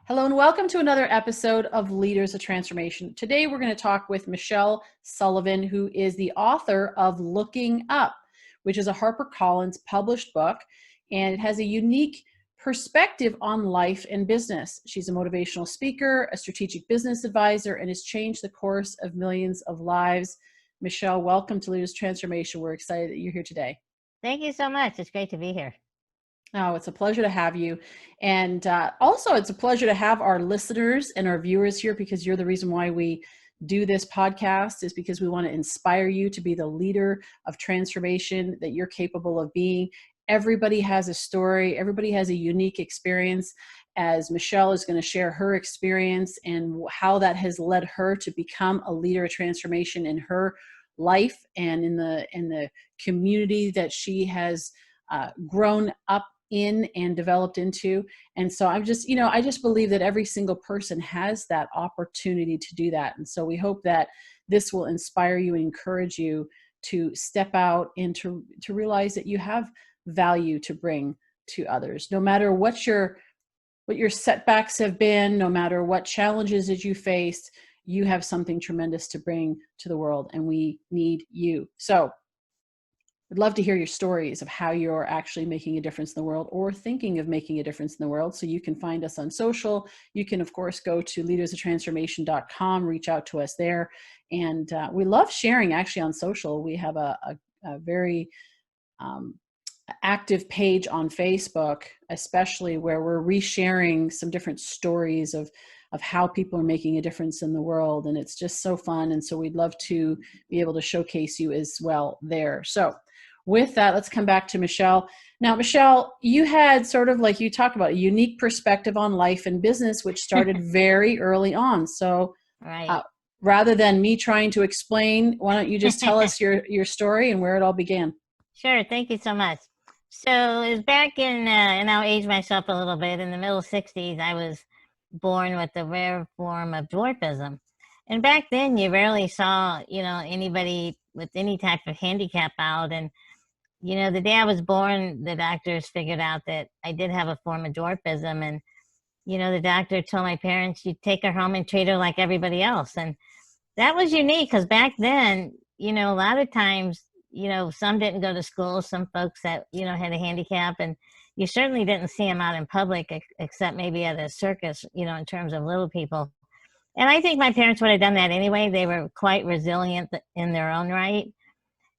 Hello and welcome to another episode of Leaders of Transformation. Today we're going to talk with Michele Sullivan, who is the author of Looking Up, which is a HarperCollins published book, and it has a unique perspective on life and business. She's a motivational speaker, a strategic business advisor, and has changed the course of millions of lives. Michele, welcome to Leaders of Transformation. We're excited that you're here today. Thank you so much. It's great to be here. Oh, it's a pleasure to have you. And also, it's a pleasure to have our listeners and our viewers here, because you're the reason why we do this podcast, is because we want to inspire you to be the leader of transformation that you're capable of being. Everybody has a story. Everybody has a unique experience, as Michele is going to share her experience and how that has led her to become a leader of transformation in her life and in the community that she has grown up in and developed into. And so I just believe that every single person has that opportunity to do that. And so we hope that this will inspire you and encourage you to step out and to realize that you have value to bring to others, no matter what your setbacks have been, no matter what challenges that you faced. You have something tremendous to bring to the world, and we need you. So I'd love to hear your stories of how you're actually making a difference in the world or thinking of making a difference in the world. So you can find us on social. You can, of course, go to leadersoftransformation.com, reach out to us there. And we love sharing actually on social. We have a very active page on Facebook, especially where we're resharing some different stories of how people are making a difference in the world. And it's just so fun. And so we'd love to be able to showcase you as well there. So with that, let's come back to Michele. Now, Michele, you had sort of, like you talked about, a unique perspective on life and business, which started very early on. So Right. Rather than me trying to explain, why don't you just tell us your story and where it all began? Sure. Thank you so much. So it was back in, and I'll age myself a little bit, in the middle 60s, I was born with a rare form of dwarfism. And back then you rarely saw, anybody with any type of handicap out. And, the day I was born, the doctors figured out that I did have a form of dwarfism. And, the doctor told my parents, you take her home and treat her like everybody else. And that was unique, because back then, a lot of times, some didn't go to school, some folks that, had a handicap, and you certainly didn't see them out in public except maybe at a circus, in terms of little people. And I think my parents would have done that anyway. They were quite resilient in their own right.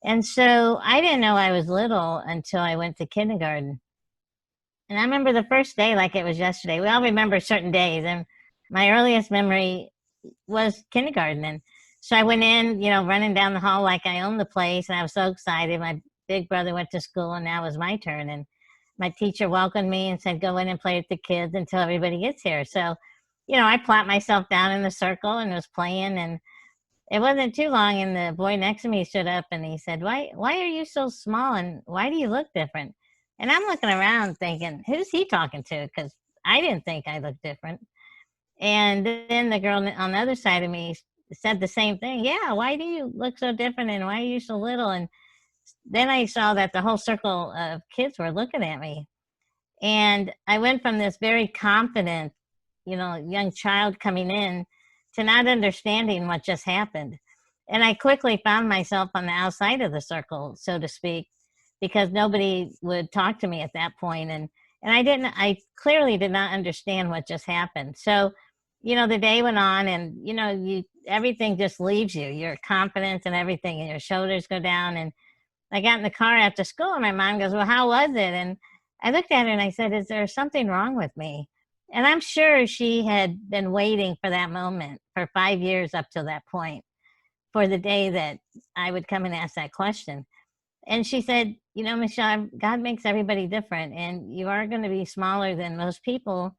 And so I didn't know I was little until I went to kindergarten. And I remember the first day like it was yesterday. We all remember certain days, and my earliest memory was kindergarten. And so I went in, running down the hall like I owned the place, and I was so excited. My big brother went to school, and now it was my turn. And my teacher welcomed me and said, go in and play with the kids until everybody gets here. So, I plopped myself down in the circle and was playing, and it wasn't too long, and the boy next to me stood up and he said, why are you so small, and why do you look different? And I'm looking around thinking, who's he talking to? Because I didn't think I looked different. And then the girl on the other side of me said the same thing. Yeah, why do you look so different, and why are you so little? And then I saw that the whole circle of kids were looking at me. And I went from this very confident, young child coming in to not understanding what just happened. And I quickly found myself on the outside of the circle, so to speak, because nobody would talk to me at that point. And I clearly did not understand what just happened. So, the day went on, and, everything just leaves you, your confidence and everything, and your shoulders go down. And I got in the car after school, and my mom goes, well, how was it? And I looked at her and I said, is there something wrong with me? And I'm sure she had been waiting for that moment for 5 years up to that point, for the day that I would come and ask that question. And she said, Michele, God makes everybody different, and you are going to be smaller than most people,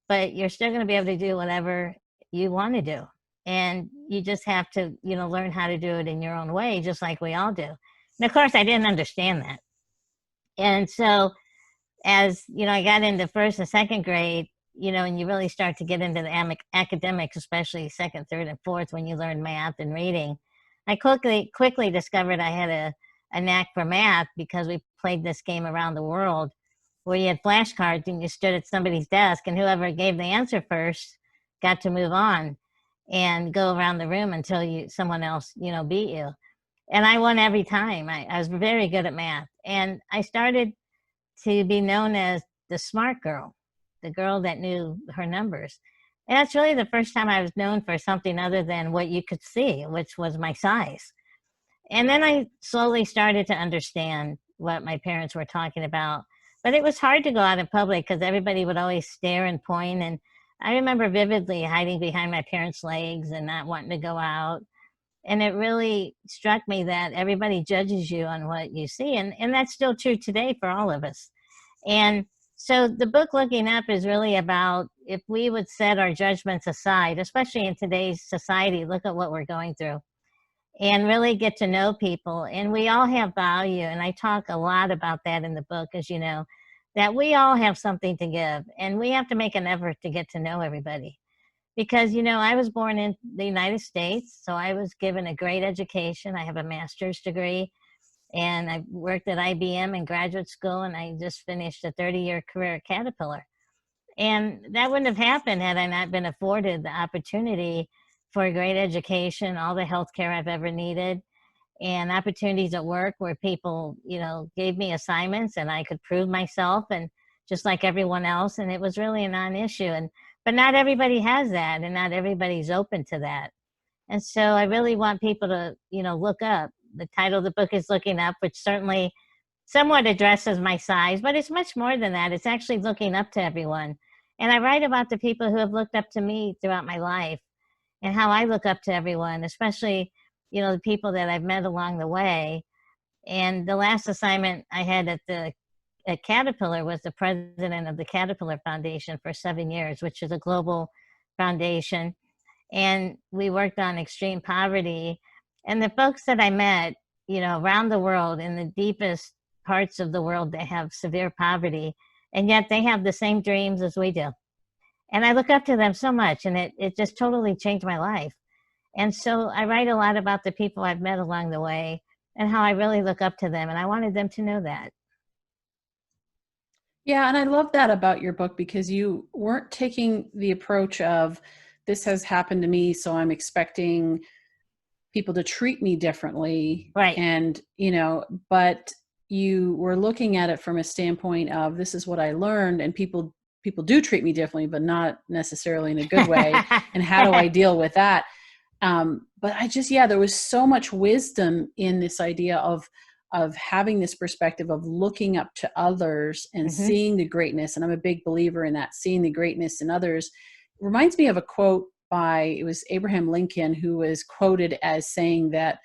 but you're still going to be able to do whatever you want to do. And you just have to, learn how to do it in your own way, just like we all do. And of course, I didn't understand that. And so as, I got into first and second grade, and you really start to get into the academics, especially second, third, and fourth, when you learn math and reading, I quickly discovered I had a knack for math, because we played this game around the world where you had flashcards and you stood at somebody's desk, and whoever gave the answer first got to move on and go around the room until someone else, beat you. And I won every time. I was very good at math. And I started to be known as the smart girl, the girl that knew her numbers. And that's really the first time I was known for something other than what you could see, which was my size. And then I slowly started to understand what my parents were talking about. But it was hard to go out in public because everybody would always stare and point. And I remember vividly hiding behind my parents' legs and not wanting to go out. And it really struck me that everybody judges you on what you see. And that's still true today for all of us. And so the book Looking Up is really about if we would set our judgments aside, especially in today's society, look at what we're going through and really get to know people. And we all have value. And I talk a lot about that in the book, as you know, that we all have something to give. And we have to make an effort to get to know everybody. Because, I was born in the United States, so I was given a great education. I have a master's degree, and I worked at IBM in graduate school, and I just finished a 30-year career at Caterpillar. And that wouldn't have happened had I not been afforded the opportunity for a great education, all the health care I've ever needed, and opportunities at work where people, gave me assignments and I could prove myself, and just like everyone else. And it was really a non-issue. But not everybody has that, and not everybody's open to that. And so I really want people to, look up. The title of the book is Looking Up, which certainly somewhat addresses my size, but it's much more than that. It's actually looking up to everyone. And I write about the people who have looked up to me throughout my life and how I look up to everyone, especially, the people that I've met along the way. And the last assignment I had at Caterpillar was the president of the Caterpillar Foundation for 7 years, which is a global foundation. And we worked on extreme poverty. And the folks that I met, around the world, in the deepest parts of the world, they have severe poverty, and yet they have the same dreams as we do. And I look up to them so much, and it just totally changed my life. And so I write a lot about the people I've met along the way and how I really look up to them. And I wanted them to know that. Yeah, and I love that about your book, because you weren't taking the approach of this has happened to me, so I'm expecting people to treat me differently. Right. And, but you were looking at it from a standpoint of this is what I learned, and people do treat me differently, but not necessarily in a good way. And how do I deal with that? But there was so much wisdom in this idea of having this perspective of looking up to others and seeing the greatness. And I'm a big believer in that, seeing the greatness in others. It reminds me of a quote it was Abraham Lincoln, who was quoted as saying that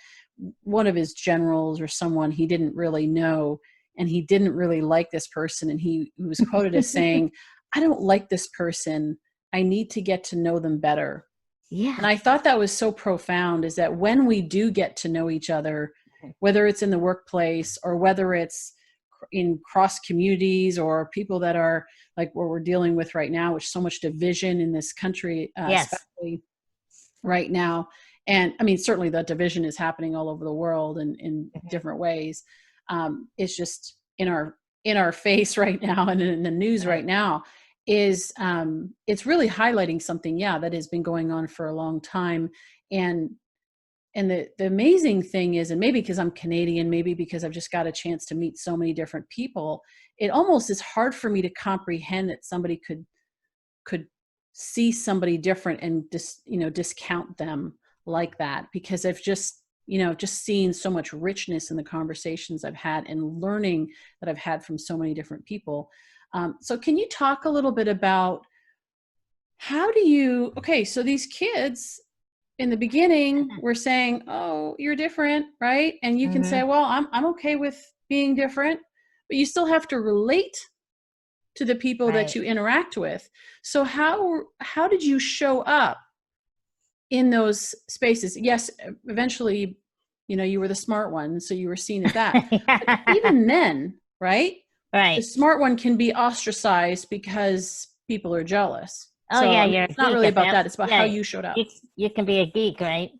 one of his generals or someone he didn't really know, and he didn't really like this person. And he was quoted as saying, I don't like this person. I need to get to know them better. Yeah. And I thought that was so profound, is that when we do get to know each other, whether it's in the workplace or whether it's in cross communities or people that are like what we're dealing with right now, with so much division in this country, especially right now. And I mean, certainly that division is happening all over the world and in different ways. It's just in our face right now, and in the news right now, is it's really highlighting something, that has been going on for a long time. And the amazing thing is, and maybe because I'm Canadian, maybe because I've just got a chance to meet so many different people, it almost is hard for me to comprehend that somebody could see somebody different and discount them like that, because I've just seen so much richness in the conversations I've had and learning that I've had from so many different people. So can you talk a little bit about so these kids in the beginning we're saying, oh, you're different, right? And you can say, well, I'm okay with being different, but you still have to relate to the people that you interact with. So how did you show up in those spaces? Yes, eventually, you were the smart one, so you were seen as that. But even then, right? Right. The smart one can be ostracized because people are jealous. Oh, so, yeah, it's not really about that. It's about how you showed up. You can be a geek, right?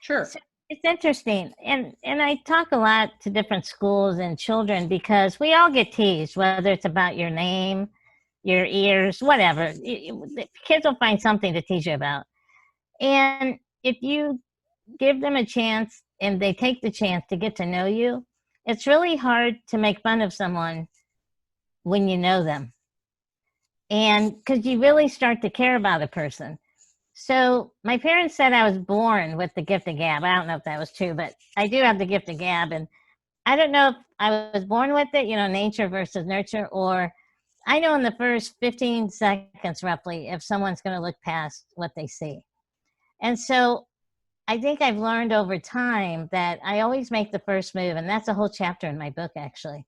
Sure. It's interesting. And I talk a lot to different schools and children because we all get teased, whether it's about your name, your ears, whatever. The kids will find something to tease you about. And if you give them a chance and they take the chance to get to know you, it's really hard to make fun of someone when you know them. And because you really start to care about a person. So my parents said I was born with the gift of gab. I don't know if that was true, but I do have the gift of gab. And I don't know if I was born with it, nature versus nurture, or I know in the first 15 seconds roughly if someone's going to look past what they see. And so I think I've learned over time that I always make the first move. And that's a whole chapter in my book, actually.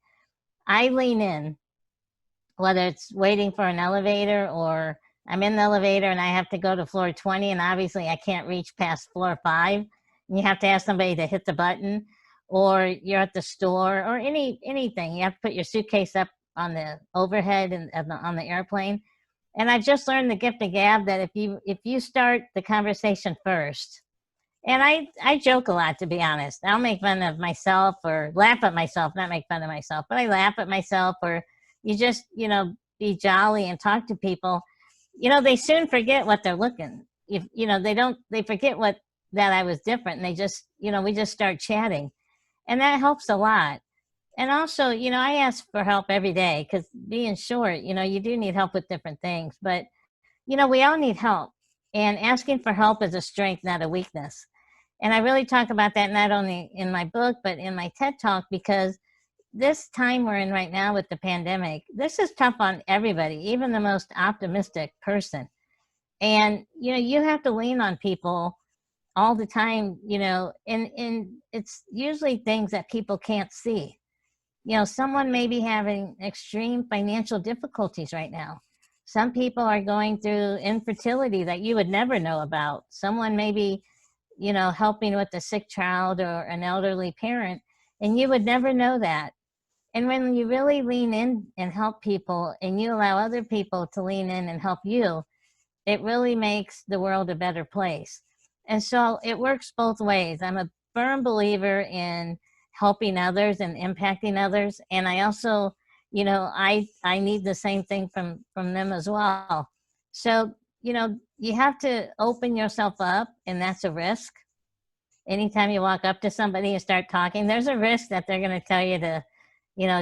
I lean in, whether it's waiting for an elevator or I'm in the elevator and I have to go to floor 20 and obviously I can't reach past floor 5 and you have to ask somebody to hit the button, or you're at the store or anything. You have to put your suitcase up on the overhead and on the airplane. And I've just learned the gift of gab that if you start the conversation first, and I joke a lot, to be honest. I'll make fun of myself or laugh at myself, not make fun of myself, but I laugh at myself, or you just, be jolly and talk to people. They soon forget what they're looking. If, they forget that I was different and they just, we just start chatting. And that helps a lot. And also, I ask for help every day because being short, you do need help with different things, but, we all need help. And asking for help is a strength, not a weakness. And I really talk about that not only in my book, but in my TED Talk, because this time we're in right now with the pandemic, this is tough on everybody, even the most optimistic person. And, you have to lean on people all the time, and it's usually things that people can't see. Someone may be having extreme financial difficulties right now. Some people are going through infertility that you would never know about. Someone may be, helping with a sick child or an elderly parent, and you would never know that. And when you really lean in and help people and you allow other people to lean in and help you, it really makes the world a better place. And so it works both ways. I'm a firm believer in helping others and impacting others. And I also, I need the same thing from them as well. So, you have to open yourself up, and that's a risk. Anytime you walk up to somebody and start talking, there's a risk that they're going to tell you to,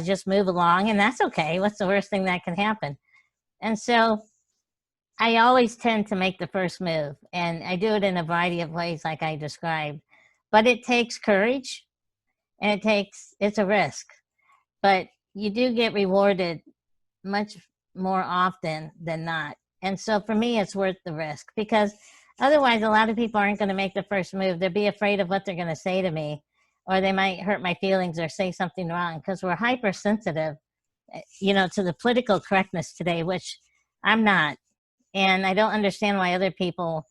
just move along, and that's okay. What's the worst thing that can happen? And so I always tend to make the first move, and I do it in a variety of ways, like I described. But it takes courage, and it's a risk, but you do get rewarded much more often than not. And so for me, it's worth the risk, because otherwise, a lot of people aren't going to make the first move. They'll be afraid of what they're going to say to me, or they might hurt my feelings or say something wrong, because we're hypersensitive, to the political correctness today, which I'm not. And I don't understand why other people,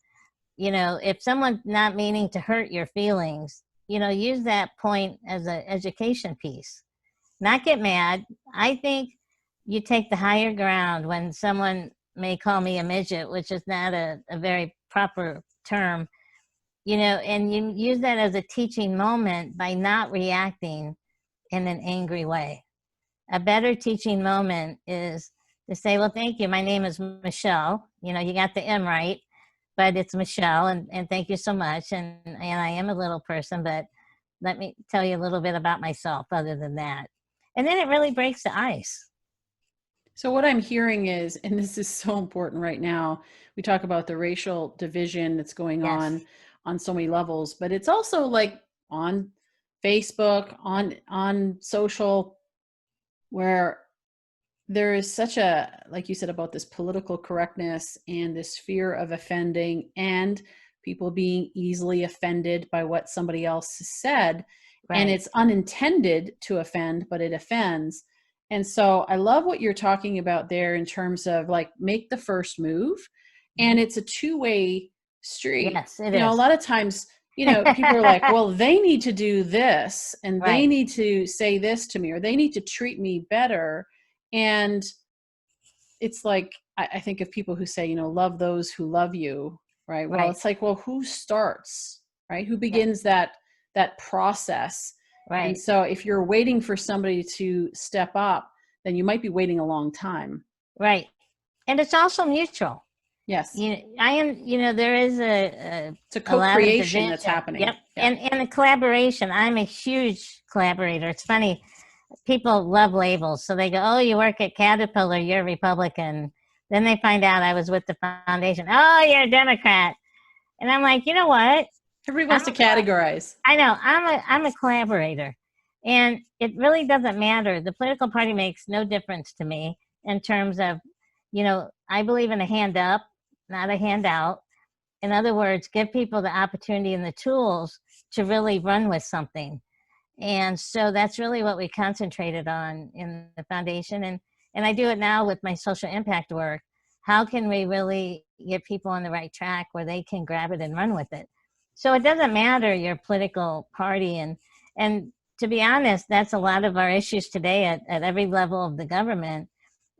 if someone's not meaning to hurt your feelings, use that point as an education piece. Not get mad. I think you take the higher ground when someone may call me a midget, which is not a very proper term, and you use that as a teaching moment by not reacting in an angry way. A better teaching moment is to say, well, thank you. My name is Michele. You got the M right, but it's Michele, and thank you so much. And I am a little person, but let me tell you a little bit about myself other than that. And then it really breaks the ice. So what I'm hearing is, and this is so important right now, we talk about the racial division that's going Yes. on so many levels, but it's also like on Facebook, on social, where there is such a, like you said, about this political correctness and this fear of offending, and people being easily offended by what somebody else said. And Right. it's unintended to offend, but it offends. And so I love what you're talking about there in terms of like make the first move. And it's a two-way street. Yes, it A is. lot of times, people are like, well, they need to do this and they Right. need to say this to me, or they need to treat me better. And it's like, I think of people who say, love those who love you, right? Well, Right. it's like, well, who starts, right? Who Yeah. begins that that process. Right. And so if you're waiting for somebody to step up, then you might be waiting a long time. Right. And it's also mutual. Yes. There is It's a a lot of co-creation division. that's happening. Yep. Yeah. And a collaboration. I'm a huge collaborator. It's funny. People love labels. So they go, oh, you work at Caterpillar, you're a Republican. Then they find out I was with the foundation. Oh, you're a Democrat. And I'm like, you know what? Everybody wants to categorize. I know. I'm a collaborator. And it really doesn't matter. The political party makes no difference to me in terms of, I believe in a hand up, not a handout. In other words, give people the opportunity and the tools to really run with something. And so that's really what we concentrated on in the foundation. And I do it now with my social impact work. How can we really get people on the right track where they can grab it and run with it? So it doesn't matter your political party. And to be honest, that's a lot of our issues today at every level of the government,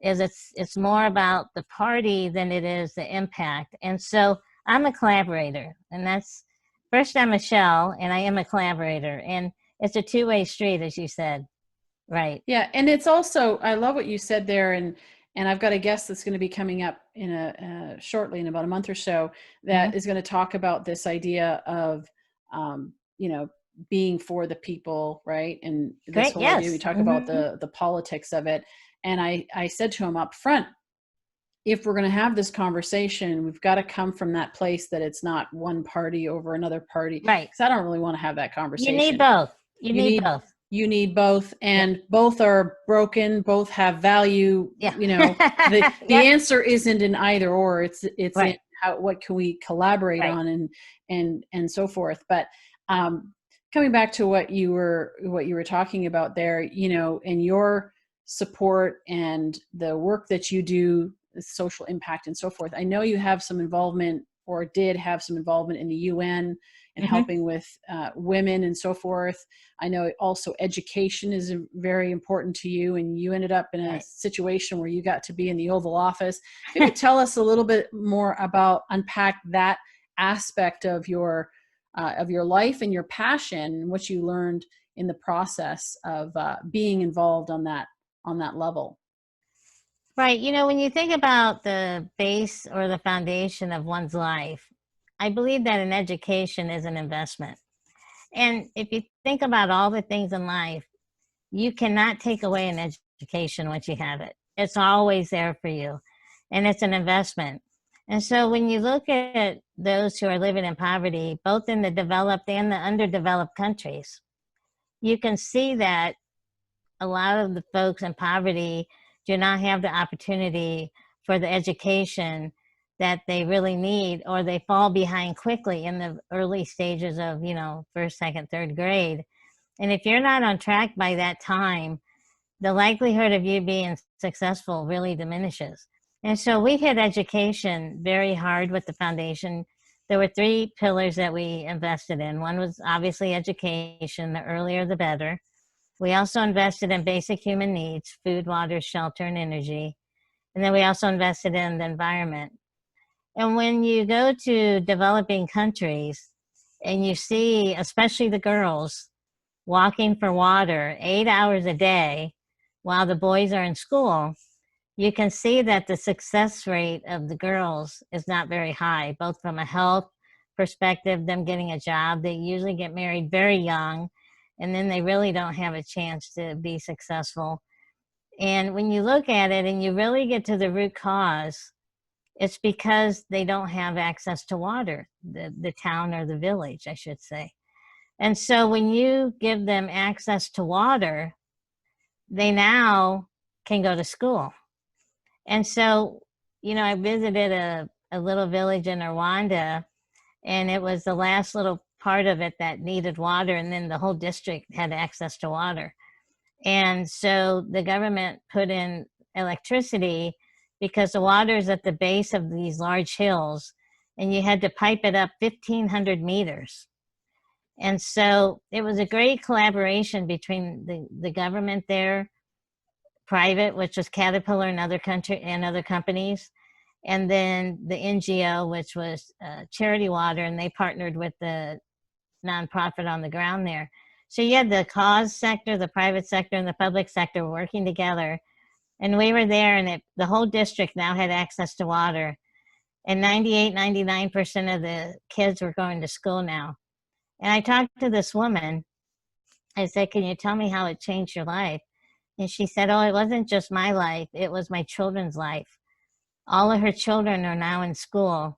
is it's more about the party than it is the impact. And so I'm a collaborator, and that's, first I'm Michele, and I am a collaborator. And it's a two-way street, as you said. Right. Yeah. And it's also, I love what you said there. And I've got a guest that's going to be coming up in shortly, in about a month or so, that is going to talk about this idea of, being for the people. Right. And this whole idea, we talk about the politics of it. And I said to him up front, if we're going to have this conversation, we've got to come from that place that it's not one party over another party. Right. Because I don't really want to have that conversation. You need both. You need both. You need both, and both are broken. Both have value. Yeah. The answer isn't in either or. It's right. in what can we collaborate on and so forth. But coming back to what you were talking about there, and your support and the work that you do, social impact and so forth. I know you have some involvement, or did have some involvement, in the UN and helping with women and so forth. I know also education is very important to you, and you ended up in a situation where you got to be in the Oval Office. Maybe tell us a little bit more about, unpack that aspect of your life and your passion, and what you learned in the process of being involved on that level. Right. When you think about the base or the foundation of one's life, I believe that an education is an investment. And if you think about all the things in life, you cannot take away an education once you have it. It's always there for you, and it's an investment. And so when you look at those who are living in poverty, both in the developed and the underdeveloped countries, you can see that a lot of the folks in poverty do not have the opportunity for the education that they really need, or they fall behind quickly in the early stages of, first, second, third grade. And if you're not on track by that time, the likelihood of you being successful really diminishes. And so we hit education very hard with the foundation. There were 3 pillars that we invested in. One was obviously education, the earlier the better. We also invested in basic human needs, food, water, shelter, and energy. And then we also invested in the environment. And when you go to developing countries and you see, especially the girls, walking for water 8 hours a day while the boys are in school, you can see that the success rate of the girls is not very high, both from a health perspective, them getting a job. They usually get married very young, and then they really don't have a chance to be successful. And when you look at it and you really get to the root cause, it's because they don't have access to water, the town or the village, I should say. And so when you give them access to water, they now can go to school. And so, I visited a little village in Rwanda, and it was the last little part of it that needed water, and then the whole district had access to water. And so the government put in electricity, because the water is at the base of these large hills, and you had to pipe it up 1,500 meters. And so it was a great collaboration between the government there, private, which was Caterpillar and other companies, and then the NGO, which was Charity Water, and they partnered with the nonprofit on the ground there. So you had the cause sector, the private sector, and the public sector working together. And we were there, and the whole district now had access to water. And 98, 99% of the kids were going to school now. And I talked to this woman. I said, can you tell me how it changed your life? And she said, oh, it wasn't just my life. It was my children's life. All of her children are now in school.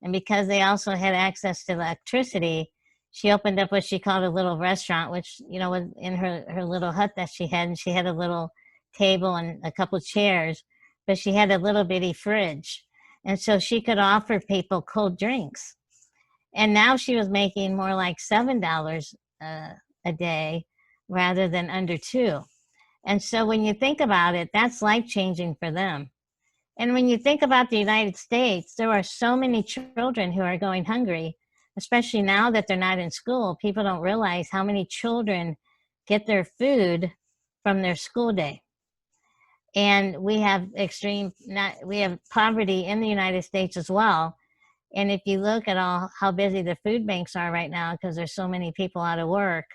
And because they also had access to electricity, she opened up what she called a little restaurant, which, was in her little hut that she had. And she had a little table and a couple chairs, but she had a little bitty fridge. And so she could offer people cold drinks. And now she was making more like $7 a day rather than under $2. And so when you think about it, that's life-changing for them. And when you think about the United States, there are so many children who are going hungry, especially now that they're not in school. People don't realize how many children get their food from their school day. And we have poverty in the United States as well. And if you look at how busy the food banks are right now, because there's so many people out of work,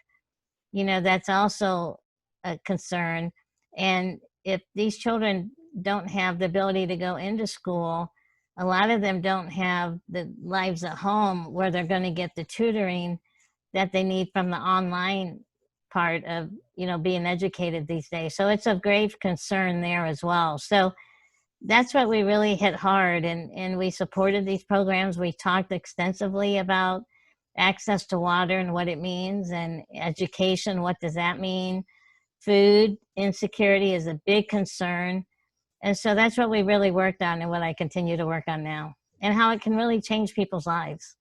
that's also a concern. And if these children don't have the ability to go into school, a lot of them don't have the lives at home where they're going to get the tutoring that they need from the online part of, being educated these days. So it's of grave concern there as well. So that's what we really hit hard, and we supported these programs. We talked extensively about access to water and what it means, and education, what does that mean? Food insecurity is a big concern. And so that's what we really worked on, and what I continue to work on now, and how it can really change people's lives.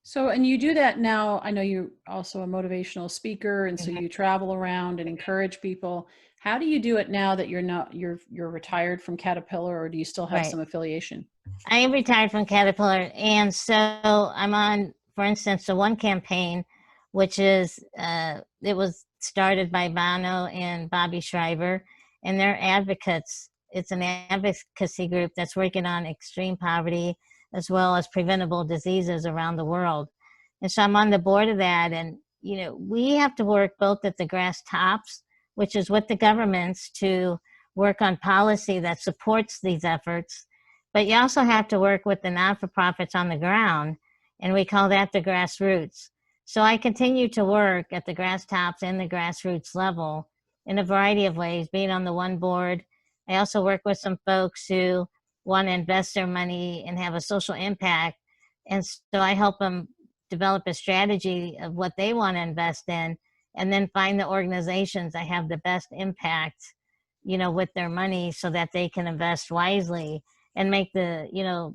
So, and you do that now. I know you're also a motivational speaker, and so you travel around and encourage people. How do you do it now that you're retired from Caterpillar, or do you still have some affiliation? I am retired from Caterpillar, and so I'm on, for instance, the one campaign, which is it was started by Bono and Bobby Shriver, and they're advocates. It's an advocacy group that's working on extreme poverty as well as preventable diseases around the world. And so I'm on the board of that. And, we have to work both at the grass tops, which is with the governments, to work on policy that supports these efforts. But you also have to work with the not-for-profits on the ground, and we call that the grassroots. So I continue to work at the grass tops and the grassroots level in a variety of ways, being on the one board. I also work with some folks who want to invest their money and have a social impact. And so I help them develop a strategy of what they want to invest in, and then find the organizations that have the best impact, with their money, so that they can invest wisely and make the,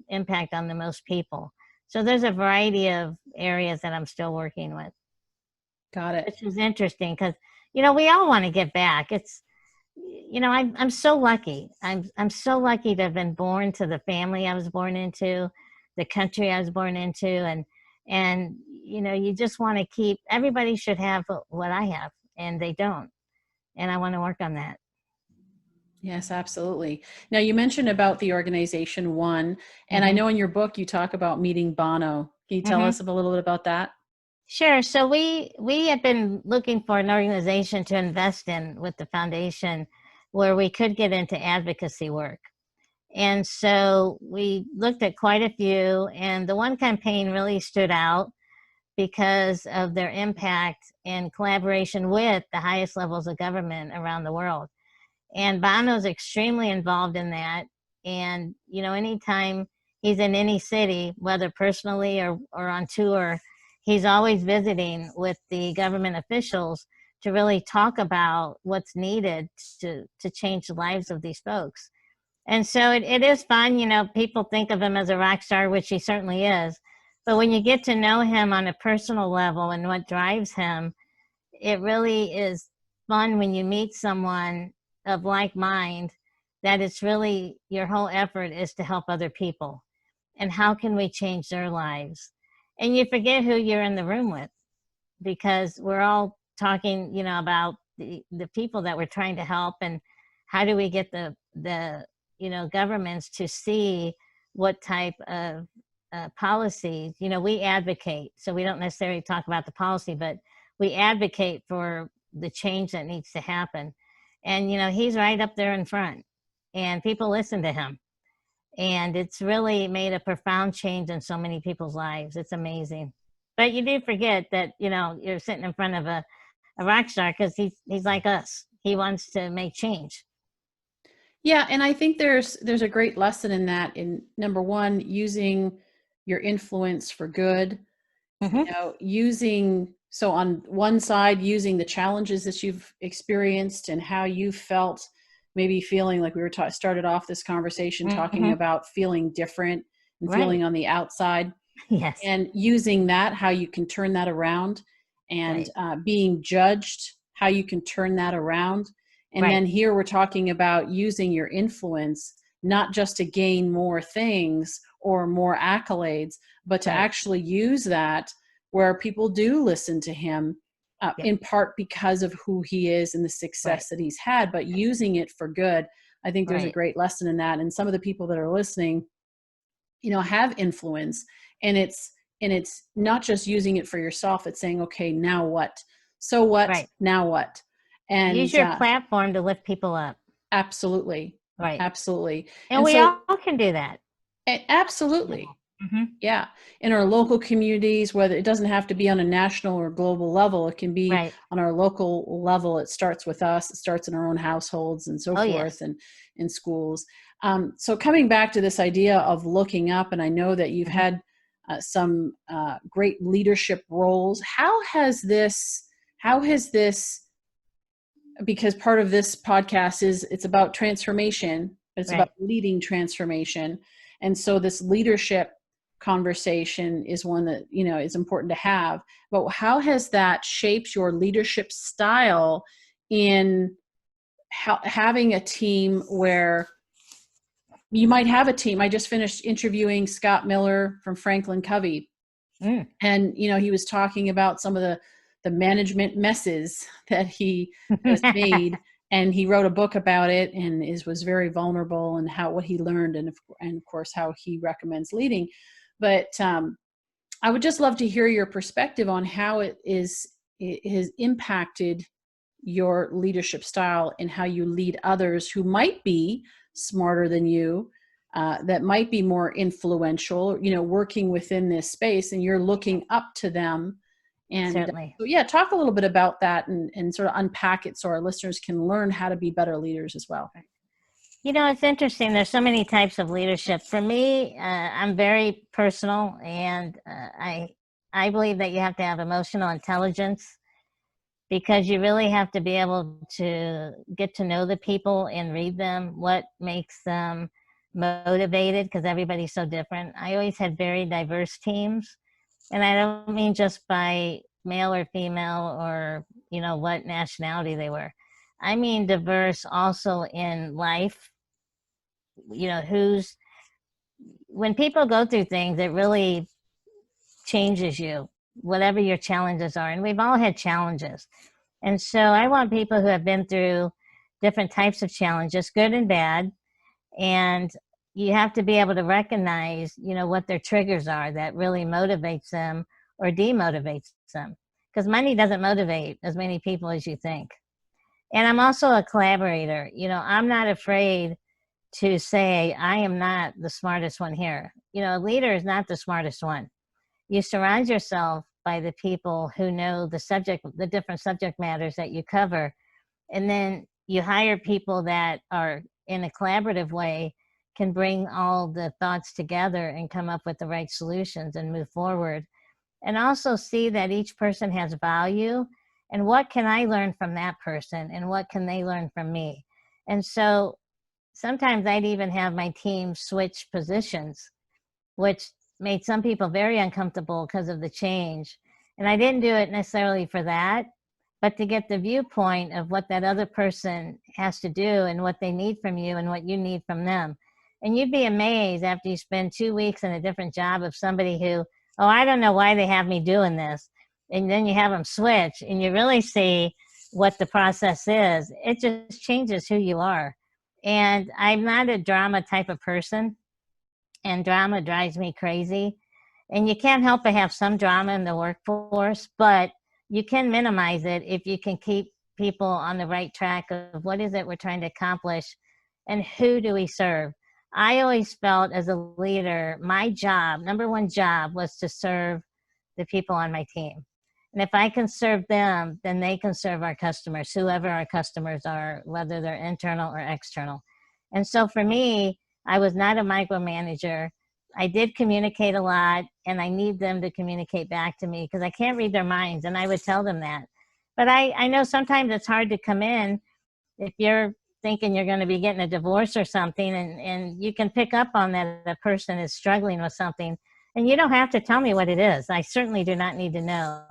impact on the most people. So there's a variety of areas that I'm still working with. Got it. Which is interesting because, we all want to give back. It's, I'm so lucky. I'm so lucky to have been born to the family I was born into, the country I was born into, and you just want to keep. Everybody should have what I have, and they don't. And I want to work on that. Yes, absolutely. Now, you mentioned about the organization One, and I know in your book you talk about meeting Bono. Can you tell us a little bit about that? Sure. So we have been looking for an organization to invest in with the foundation where we could get into advocacy work. And so we looked at quite a few, and the one campaign really stood out because of their impact and collaboration with the highest levels of government around the world. And Bono's extremely involved in that. And, anytime he's in any city, whether personally or on tour, he's always visiting with the government officials to really talk about what's needed to change the lives of these folks. And so it is fun. People think of him as a rock star, which he certainly is. But when you get to know him on a personal level and what drives him, it really is fun when you meet someone of like mind, that it's really your whole effort is to help other people. And how can we change their lives? And you forget who you're in the room with, because we're all talking, about the people that we're trying to help, and how do we get the governments to see what type of policies, we advocate. So we don't necessarily talk about the policy, but we advocate for the change that needs to happen. And, he's right up there in front and people listen to him. And it's really made a profound change in so many people's lives. It's amazing. But you do forget that, you're sitting in front of a rock star because he's like us. He wants to make change. Yeah, and I think there's a great lesson in that. In number one, using your influence for good. Mm-hmm. So on one side, using the challenges that you've experienced and how you felt, maybe feeling like we were started off this conversation talking Mm-hmm. about feeling different and Right. feeling on the outside. Yes. And using that, how you can turn that around, and Right. being judged, how you can turn that around. And Right. then here we're talking about using your influence, not just to gain more things or more accolades, but to Right. actually use that where people do listen to him, Yep. in part because of who he is and the success that he's had, but using it for good. I think there's a great lesson in that. And some of the people that are listening, have influence, and it's not just using it for yourself. It's saying, okay, now what? So what? Right. Now what? And use your platform to lift people up. Absolutely. Right. Absolutely. And we all can do that. Absolutely. Mm-hmm. Yeah. In our local communities, whether it doesn't have to be on a national or global level, it can be on our local level. It starts with us. It starts in our own households and so forth, yes. and in schools. So coming back to this idea of looking up, and I know that you've had some great leadership roles. How has this, because part of this podcast it's about transformation, it's about leading transformation. And so this leadership conversation is one that, is important to have. But how has that shaped your leadership style in having a team where you might have a team? I just finished interviewing Scott Miller from Franklin Covey. And, he was talking about some of the management messes that he has made. And he wrote a book about it, and was very vulnerable, and what he learned, and of course how he recommends leading. But I would just love to hear your perspective on how it has impacted your leadership style and how you lead others who might be smarter than you, that might be more influential, working within this space, and you're looking up to them. And certainly. So talk a little bit about that, and sort of unpack it so our listeners can learn how to be better leaders as well. It's interesting. There's so many types of leadership. For me, I'm very personal, and I believe that you have to have emotional intelligence, because you really have to be able to get to know the people and read them, what makes them motivated, because everybody's so different. I always had very diverse teams, and I don't mean just by male or female or, what nationality they were. I mean diverse also in life. When people go through things, it really changes you, whatever your challenges are. And we've all had challenges. And so I want people who have been through different types of challenges, good and bad. And you have to be able to recognize, what their triggers are that really motivates them or demotivates them. Because money doesn't motivate as many people as you think. And I'm also a collaborator. I'm not afraid to say, I am not the smartest one here. A leader is not the smartest one. You surround yourself by the people who know the different subject matters that you cover. And then you hire people that are, in a collaborative way, can bring all the thoughts together and come up with the right solutions and move forward. And also see that each person has value, and what can I learn from that person, and what can they learn from me? And so sometimes I'd even have my team switch positions, which made some people very uncomfortable because of the change. And I didn't do it necessarily for that, but to get the viewpoint of what that other person has to do and what they need from you and what you need from them. And you'd be amazed after you spend 2 weeks in a different job of somebody who, oh, I don't know why they have me doing this. And then you have them switch and you really see what the process is. It just changes who you are. And I'm not a drama type of person, and drama drives me crazy. And you can't help but have some drama in the workforce, but you can minimize it if you can keep people on the right track of what is it we're trying to accomplish and who do we serve. I always felt as a leader, my job, number one job, was to serve the people on my team. And if I can serve them, then they can serve our customers, whoever our customers are, whether they're internal or external. And so for me, I was not a micromanager. I did communicate a lot, and I need them to communicate back to me because I can't read their minds, and I would tell them that. But I know sometimes it's hard to come in if you're thinking you're going to be getting a divorce or something, and you can pick up on that a person is struggling with something. And you don't have to tell me what it is. I certainly do not need to know.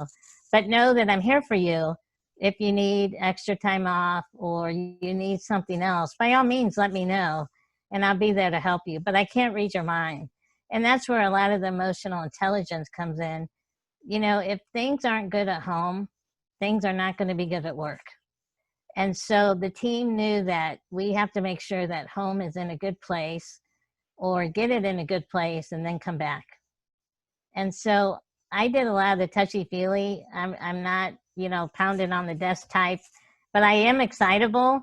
But know that I'm here for you. If you need extra time off or you need something else, by all means, let me know, and I'll be there to help you. But I can't read your mind. And that's where a lot of the emotional intelligence comes in. You know, if things aren't good at home, things are not going to be good at work. And so the team knew that we have to make sure that home is in a good place, or get it in a good place and then come back. And so I did a lot of the touchy-feely. I'm not, you know, pounding on the desk type, but I am excitable.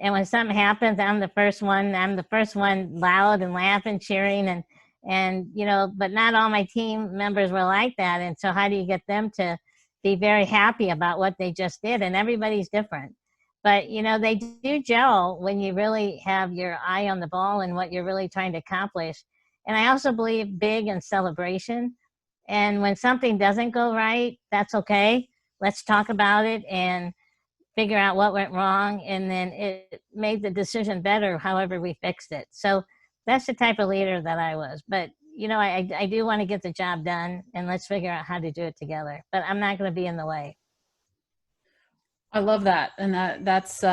And when something happens, I'm the first one loud and laughing, cheering, and you know, but not all my team members were like that. And so how do you get them to be very happy about what they just did? And everybody's different. But, you know, they do gel when you really have your eye on the ball and what you're really trying to accomplish. And I also believe big in celebration. And when something doesn't go right, that's okay. Let's talk about it and figure out what went wrong. And then it made the decision better, however we fixed it. So that's the type of leader that I was. But, you know, I do want to get the job done, and let's figure out how to do it together. But I'm not going to be in the way. I love that. And that's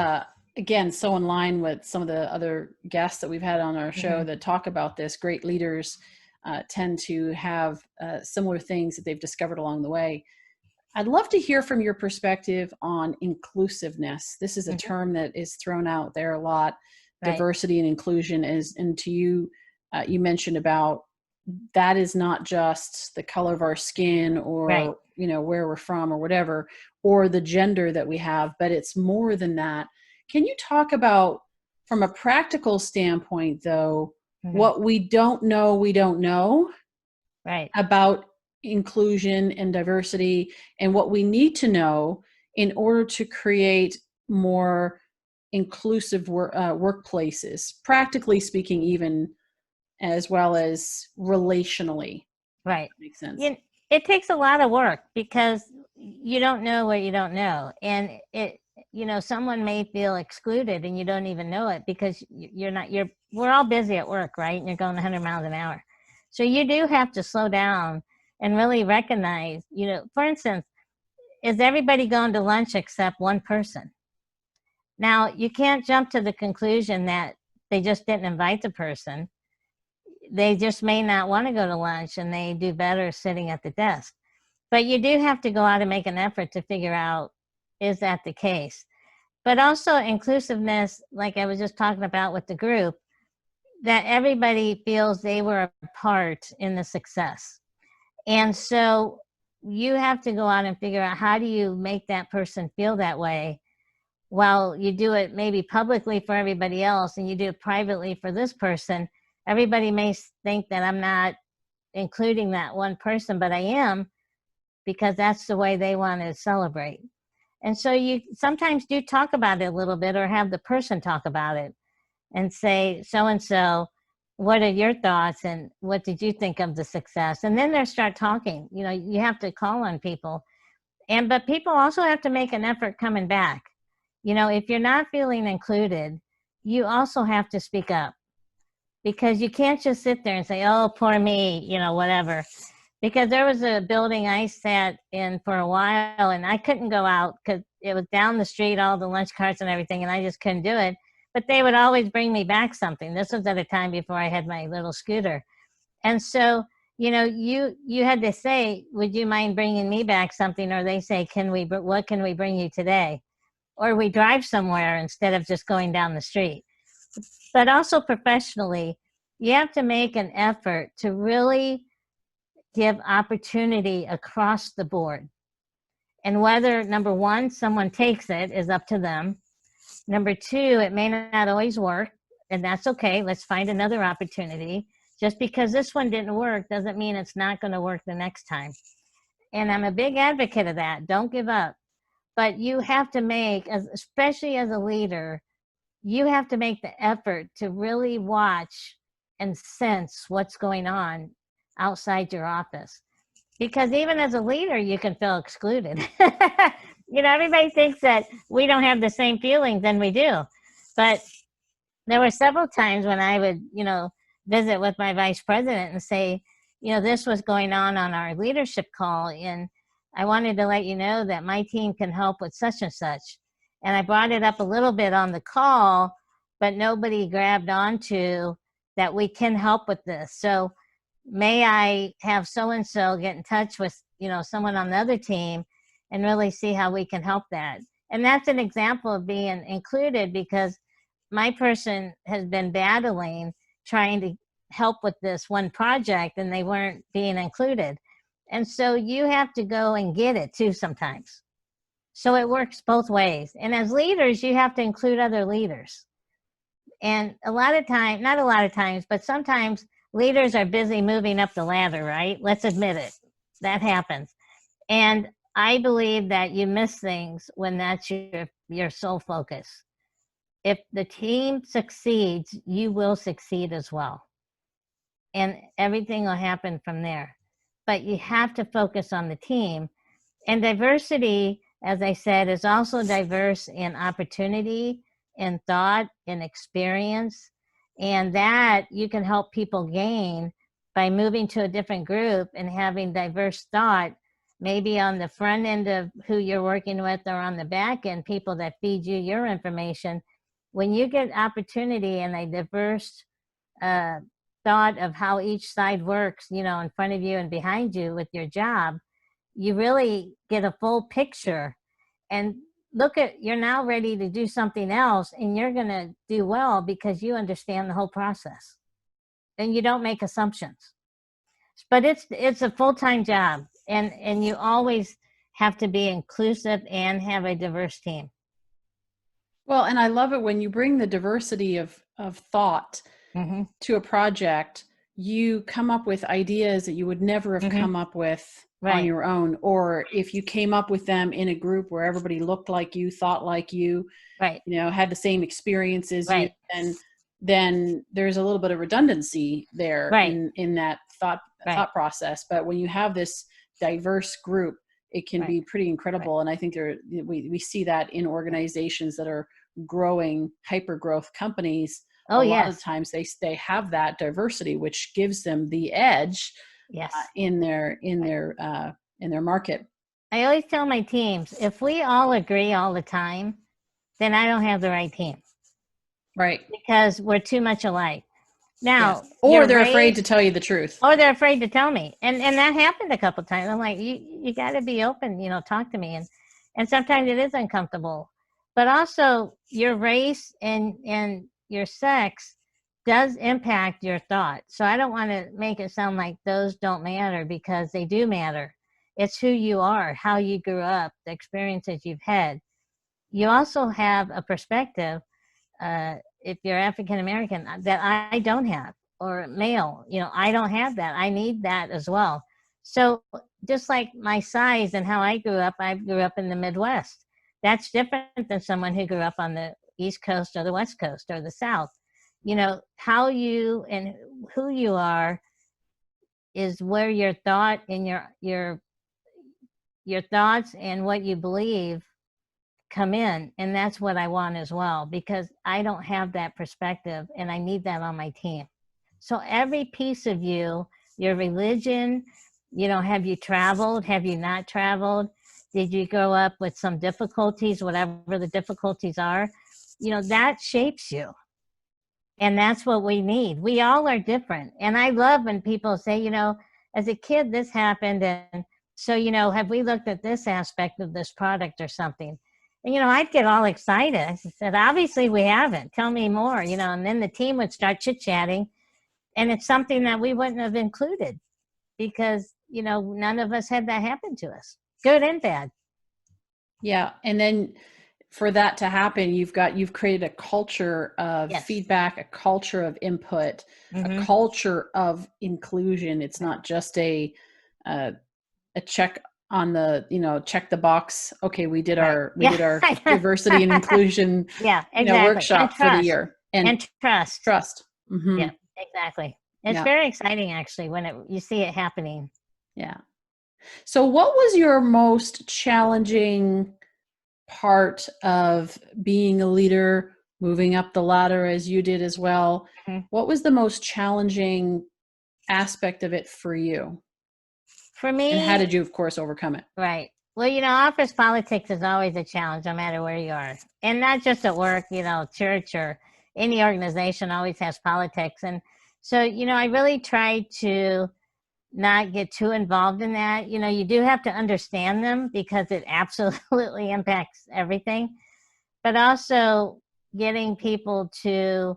again, so in line with some of the other guests that we've had on our show that talk about this. Great leaders tend to have similar things that they've discovered along the way. I'd love to hear from your perspective on inclusiveness. This is a term that is thrown out there a lot. Right. Diversity and inclusion is, and to you, you mentioned about that is not just the color of our skin or, right, you know, where we're from or whatever, or the gender that we have, but it's more than that. Can you talk about, from a practical standpoint, though, what we don't know right, about inclusion and diversity, and what we need to know in order to create more inclusive workplaces, practically speaking, even as well as relationally. Right. Makes sense. It takes a lot of work because you don't know what you don't know. And it, you know, someone may feel excluded and you don't even know it because we're all busy at work, right? And you're going 100 miles an hour. So you do have to slow down and really recognize, you know, for instance, is everybody going to lunch except one person? Now, you can't jump to the conclusion that they just didn't invite the person. They just may not want to go to lunch and they do better sitting at the desk. But you do have to go out and make an effort to figure out, is that the case? But also inclusiveness, like I was just talking about with the group, that everybody feels they were a part in the success. And so you have to go out and figure out, how do you make that person feel that way? While you do it maybe publicly for everybody else and you do it privately for this person, everybody may think that I'm not including that one person, but I am, because that's the way they want to celebrate. And so you sometimes do talk about it a little bit, or have the person talk about it and say, so-and-so, what are your thoughts and what did you think of the success? And then they start talking. You know, you have to call on people. But people also have to make an effort coming back. You know, if you're not feeling included, you also have to speak up, because you can't just sit there and say, oh, poor me, you know, whatever. Because there was a building I sat in for a while and I couldn't go out because it was down the street, all the lunch carts and everything, and I just couldn't do it. But they would always bring me back something. This was at a time before I had my little scooter. And so, you know, you had to say, would you mind bringing me back something? Or they say, what can we bring you today? Or we drive somewhere instead of just going down the street. But also professionally, you have to make an effort to really give opportunity across the board. And whether, number one, someone takes it is up to them. Number two, it may not always work, and that's okay. Let's find another opportunity. Just because this one didn't work doesn't mean it's not going to work the next time. And I'm a big advocate of that. Don't give up. But you have to make, especially as a leader, you have to make the effort to really watch and sense what's going on outside your office. Because even as a leader, you can feel excluded. Everybody thinks that we don't have the same feelings, and we do. But there were several times when I would, visit with my vice president and say, this was going on our leadership call, and I wanted to let you know that my team can help with such and such. And I brought it up a little bit on the call, but nobody grabbed onto that we can help with this. So may I have so-and-so get in touch with, someone on the other team and really see how we can help that. And that's an example of being included, because my person has been battling, trying to help with this one project, and they weren't being included. And so you have to go and get it too sometimes. So it works both ways. And as leaders, you have to include other leaders. And not a lot of times, but sometimes leaders are busy moving up the ladder, right? Let's admit it. That happens. And I believe that you miss things when that's your sole focus. If the team succeeds, you will succeed as well. And everything will happen from there. But you have to focus on the team. And diversity, as I said, is also diverse in opportunity, in thought, in experience. And that you can help people gain by moving to a different group and having diverse thought, maybe on the front end of who you're working with, or on the back end, people that feed you your information. When you get opportunity and a diverse thought of how each side works, in front of you and behind you with your job, you really get a full picture. And you're now ready to do something else, and you're going to do well because you understand the whole process and you don't make assumptions. But it's a full-time job, and you always have to be inclusive and have a diverse team. Well, and I love it when you bring the diversity of thought to a project. You come up with ideas that you would never have come up with on your own, or if you came up with them in a group where everybody looked like you, thought like you, had the same experiences, and then there's a little bit of redundancy there in that thought process. But when you have this diverse group, it can be pretty incredible. And I think we see that in organizations that are growing, hyper growth companies. A lot of times they have that diversity, which gives them the edge in their market. I always tell my teams, if we all agree all the time, then I don't have the right team. Right. Because we're too much alike. Now, or they're afraid to tell you the truth. Or they're afraid to tell me. And that happened a couple of times. I'm like, you got to be open, talk to me. And sometimes it is uncomfortable. But also your race and your sex does impact your thought. So I don't want to make it sound like those don't matter, because they do matter. It's who you are, how you grew up, the experiences you've had. You also have a perspective, if you're African American, that I don't have, or male, I don't have that. I need that as well. So just like my size and how I grew up in the Midwest. That's different than someone who grew up on the East Coast or the West Coast or the South. How you and who you are is where your thought and your thoughts and what you believe come in. And that's what I want as well, because I don't have that perspective, and I need that on my team. So every piece of you, your religion, have you traveled? Have you not traveled? Did you grow up with some difficulties, whatever the difficulties are? That shapes you. And that's what we need. We all are different. And I love when people say, as a kid, this happened. And so, have we looked at this aspect of this product or something? And, I'd get all excited. I said, obviously we haven't. Tell me more, and then the team would start chit-chatting. And it's something that we wouldn't have included, because none of us had that happen to us, good and bad. Yeah. And then for that to happen, you've created a culture of feedback, a culture of input, a culture of inclusion. It's not just a check on the, check the box. Okay, we did our diversity and inclusion workshop for the year. And trust. Trust. Mm-hmm. Yeah, exactly. It's very exciting actually when you see it happening. Yeah. So what was your most challenging part of being a leader, moving up the ladder as you did as well? What was the most challenging aspect of it for you? For me, and how did you, of course, overcome it? Right. Well, office politics is always a challenge, no matter where you are, and not just at work. Church or any organization always has politics, and so I really try to not get too involved in that. You do have to understand them because it absolutely impacts everything, but also getting people to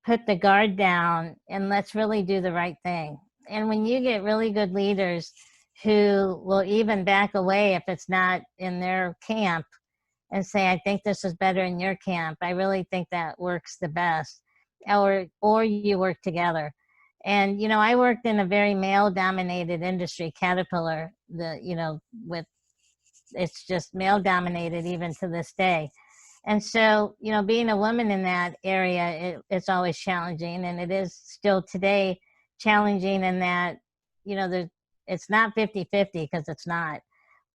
put the guard down and let's really do the right thing. And when you get really good leaders who will even back away if it's not in their camp and say, I think this is better in your camp, I really think that works the best, or you work together. And I worked in a very male dominated industry, Caterpillar, with it's just male dominated even to this day. And so, being a woman in that area, it's always challenging, and it is still today challenging in that, it's not 50-50 because it's not,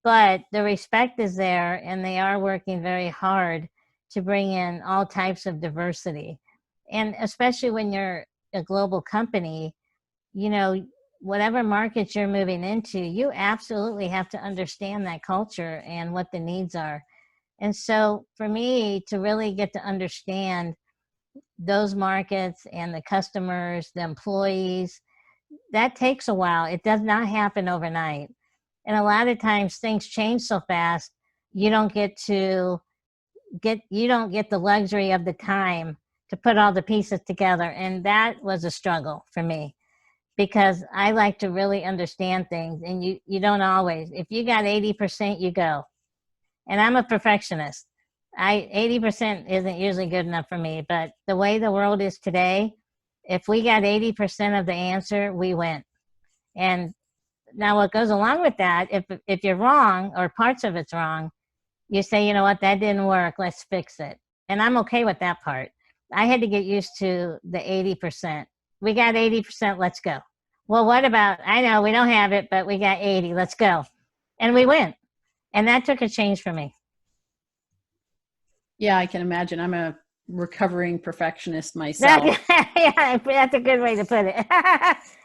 but the respect is there, and they are working very hard to bring in all types of diversity. And especially when you're a global company, whatever market you're moving into, you absolutely have to understand that culture and what the needs are. And so for me to really get to understand those markets and the customers, the employees, that takes a while. It does not happen overnight. And a lot of times things change so fast, you don't get the luxury of the time to put all the pieces together. And that was a struggle for me because I like to really understand things, and you don't always. If you got 80%, you go. And I'm a perfectionist. 80% isn't usually good enough for me, but the way the world is today, if we got 80% of the answer, we win. And now what goes along with that, if you're wrong or parts of it's wrong, you say, you know what, that didn't work, let's fix it. And I'm okay with that part. I had to get used to the 80%. We got 80%, let's go. Well, what about, I know we don't have it, but we got 80, let's go. And we win. And that took a change for me. Yeah, I can imagine. I'm a recovering perfectionist myself. Yeah, that's a good way to put it.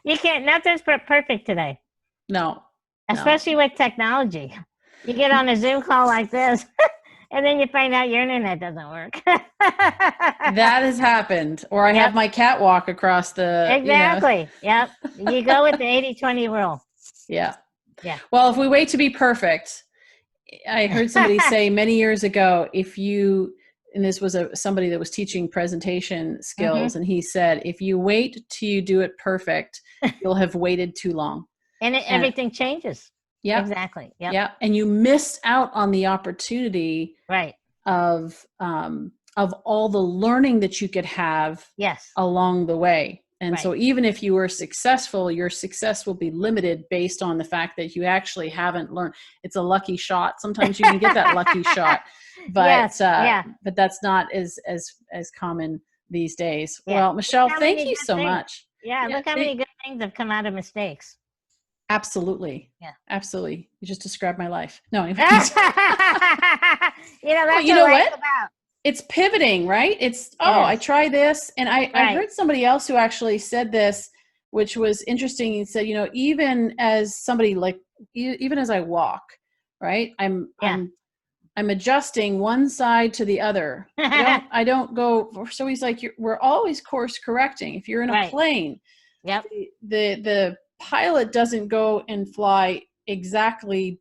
You can't, nothing's perfect today. No. Especially with technology. You get on a Zoom call like this, and then you find out your internet doesn't work. That has happened. Or I have my cat walk across the... Exactly. Yep. You go with the 80-20 rule. Yeah. Yeah. Well, if we wait to be perfect, I heard somebody say many years ago, and this was somebody that was teaching presentation skills, and he said, if you wait till you do it perfect, you'll have waited too long. And everything changes. Yeah. Exactly. Yep. Yeah. And you missed out on the opportunity of all the learning that you could have along the way. And so even if you were successful, your success will be limited based on the fact that you actually haven't learned. It's a lucky shot. Sometimes you can get that lucky shot, but but that's not as common these days. Yeah. Well, Michele, thank you so much. Yeah, look how many good things have come out of mistakes. Absolutely. Yeah. Absolutely. You just described my life. No, anyways. That's well, you know what? About. It's pivoting, right? I try this. And I heard somebody else who actually said this, which was interesting. He said, even as somebody even as I walk, right? I'm adjusting one side to the other. I don't go. So he's like, we're always course correcting. If you're in a plane, the pilot doesn't go and fly exactly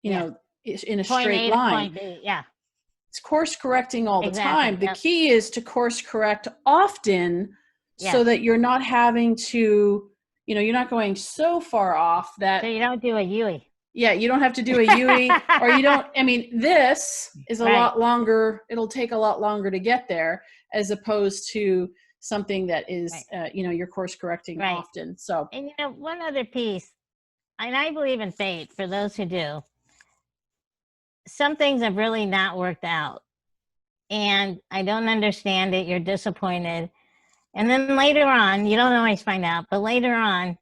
in a straight line. It's course correcting all the time. The key is to course correct often so that you're not having to, you're not going so far off that. So you don't do a Yui. Yeah, you don't have to do a Yui, or you don't. I mean, this is a Right. lot longer. It'll take a lot longer to get there, as opposed to something that is, Right. you're course correcting Right. often. So, And one other piece, and I believe in fate for those who do. Some things have really not worked out, and I don't understand it. You're disappointed. And then later on, you don't always find out, but later on,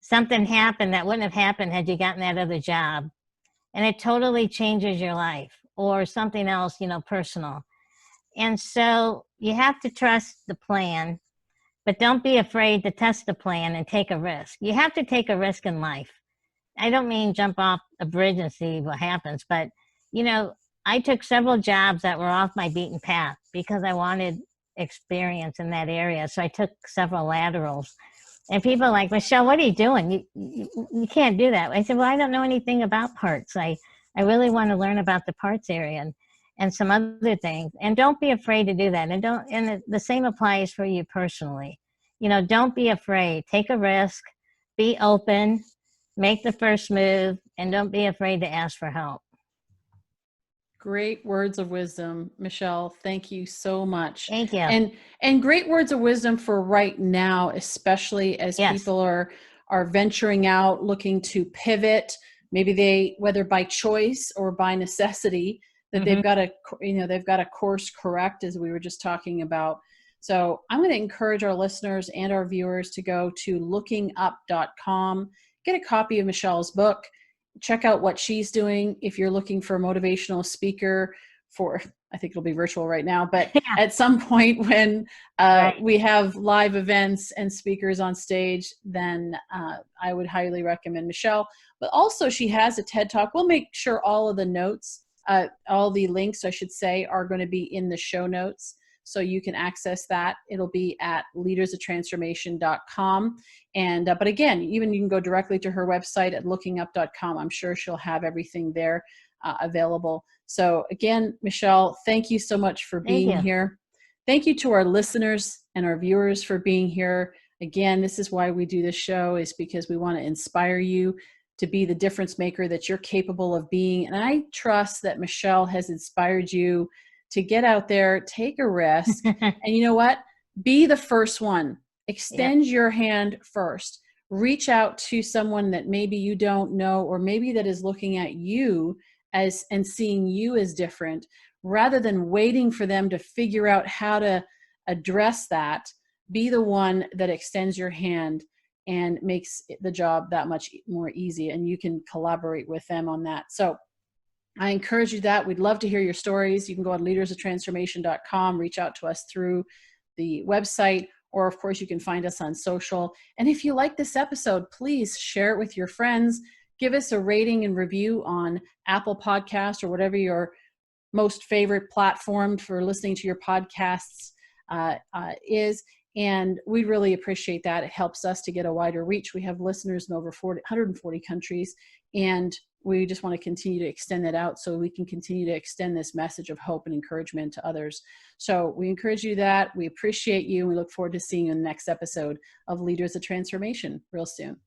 something happened that wouldn't have happened had you gotten that other job. And it totally changes your life, or something else, personal. And so you have to trust the plan, but don't be afraid to test the plan and take a risk. You have to take a risk in life. I don't mean jump off a bridge and see what happens, but I took several jobs that were off my beaten path because I wanted experience in that area. So I took several laterals. And people are like, Michele, what are you doing? You can't do that. I said, well, I don't know anything about parts. I really want to learn about the parts area and some other things. And don't be afraid to do that. And the same applies for you personally. Don't be afraid. Take a risk. Be open. Make the first move. And don't be afraid to ask for help. great words of wisdom, Michele. Thank you so much. Thank you. And great words of wisdom for right now, especially as people are venturing out, looking to pivot. Maybe whether by choice or by necessity, that they've got to course correct, as we were just talking about. So I'm going to encourage our listeners and our viewers to go to lookingup.com, get a copy of Michele's book. Check out what she's doing. If you're looking for a motivational speaker I think it'll be virtual right now, but at some point when we have live events and speakers on stage, then I would highly recommend Michele. But also she has a TED Talk. We'll make sure all of the notes, all the links, I should say, are going to be in the show notes. So you can access that. It'll be at leadersoftransformation.com. And, but again, even you can go directly to her website at lookingup.com. I'm sure she'll have everything there available. So again, Michele, thank you so much for being here. Thank you to our listeners and our viewers for being here. Again, this is why we do this show, is because we want to inspire you to be the difference maker that you're capable of being. And I trust that Michele has inspired you to get out there, take a risk, and you know what? Be the first one. Extend your hand first. Reach out to someone that maybe you don't know, or maybe that is looking at you and seeing you as different, rather than waiting for them to figure out how to address that. Be the one that extends your hand and makes the job that much more easy, and you can collaborate with them on that. So I encourage you that. We'd love to hear your stories. You can go on leadersoftransformation.com, reach out to us through the website, or of course you can find us on social. And if you like this episode, please share it with your friends. Give us a rating and review on Apple Podcasts or whatever your most favorite platform for listening to your podcasts is. And we really appreciate that. It helps us to get a wider reach. We have listeners in over 140 countries, and we just want to continue to extend that out so we can continue to extend this message of hope and encouragement to others. So we encourage you that. We appreciate you. And we look forward to seeing you in the next episode of Leaders of Transformation real soon.